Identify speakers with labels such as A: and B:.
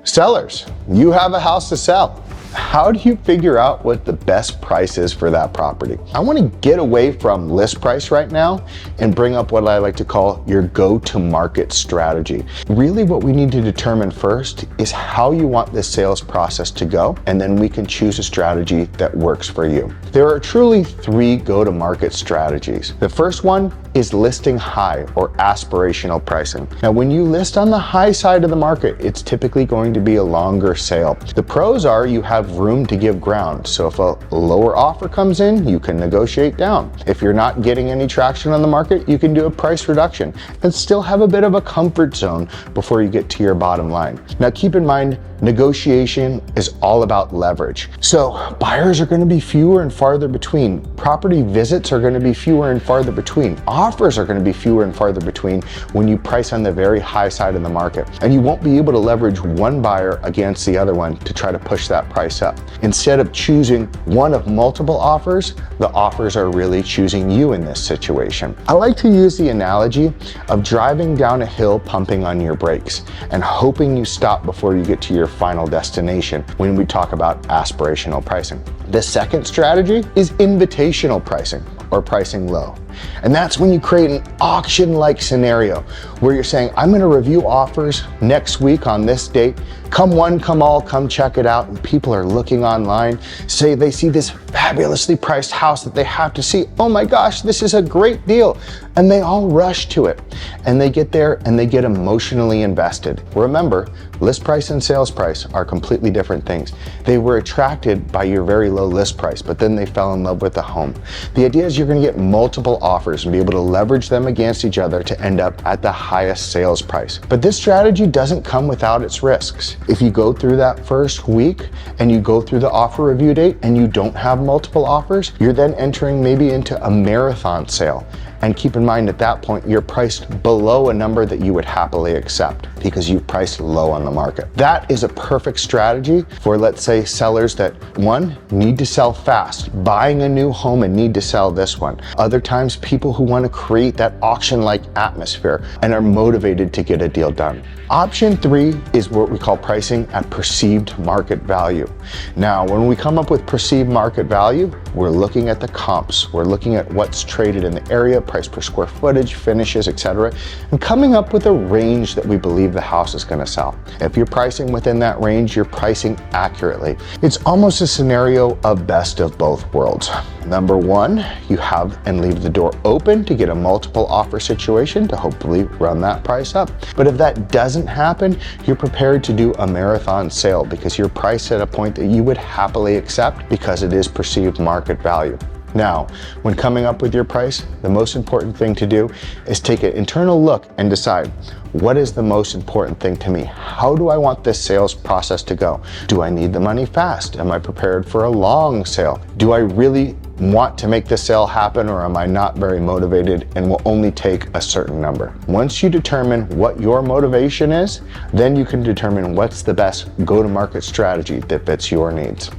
A: Sellers, you have a house to sell. How do you figure out what the best price is for that property? I want to get away from list price right now and bring up what I like to call your go-to-market strategy. Really what we need to determine first is how you want this sales process to go, and then we can choose a strategy that works for you. There are truly 3 go-to-market strategies. The first one is listing high, or aspirational pricing. Now, when you list on the high side of the market, it's typically going to be a longer sale. The pros are you have room to give ground. So if a lower offer comes in, you can negotiate down. If you're not getting any traction on the market, you can do a price reduction and still have a bit of a comfort zone before you get to your bottom line. Now, keep in mind, negotiation is all about leverage. So buyers are going to be fewer and farther between. Property visits are going to be fewer and farther between. Offers are going to be fewer and farther between when you price on the very high side of the market. And you won't be able to leverage one buyer against the other one to try to push that price up. Instead of choosing one of multiple offers, the offers are really choosing you in this situation. I like to use the analogy of driving down a hill pumping on your brakes and hoping you stop before you get to your final destination when we talk about aspirational pricing. The second strategy is invitational pricing, or pricing low. And that's when you create an auction-like scenario where you're saying, I'm going to review offers next week on this date. Come one, come all, come check it out. And people are looking online, say they see this fabulously priced house that they have to see. Oh my gosh, this is a great deal. And they all rush to it. And they get there and they get emotionally invested. Remember, list price and sales price are completely different things. They were attracted by your very low list price, but then they fell in love with the home. The idea is you're going to get multiple offers and be able to leverage them against each other to end up at the highest sales price. But this strategy doesn't come without its risks. If you go through that first week and you go through the offer review date and you don't have multiple offers, you're then entering maybe into a marathon sale. And keep in mind, at that point, you're priced below a number that you would happily accept because you priced low on the market. That is a perfect strategy for, let's say, sellers that, one, need to sell fast, buying a new home and need to sell this one. Other times, people who want to create that auction-like atmosphere and are motivated to get a deal done. Option 3 is what we call pricing at perceived market value. Now, when we come up with perceived market value, we're looking at the comps. We're looking at what's traded in the area, price per square footage, finishes, etc., and coming up with a range that we believe the house is going to sell. If you're pricing within that range, you're pricing accurately. It's almost a scenario of best of both worlds. Number 1, you have and leave the door open to get a multiple offer situation to hopefully run that price up. But if that doesn't happen, you're prepared to do a marathon sale because you're priced at a point that you would happily accept because it is perceived market value. Now, when coming up with your price, the most important thing to do is take an internal look and decide, what is the most important thing to me? How do I want this sales process to go? Do I need the money fast? Am I prepared for a long sale? Do I really want to make this sale happen, or am I not very motivated and will only take a certain number? Once you determine what your motivation is, then you can determine what's the best go-to-market strategy that fits your needs.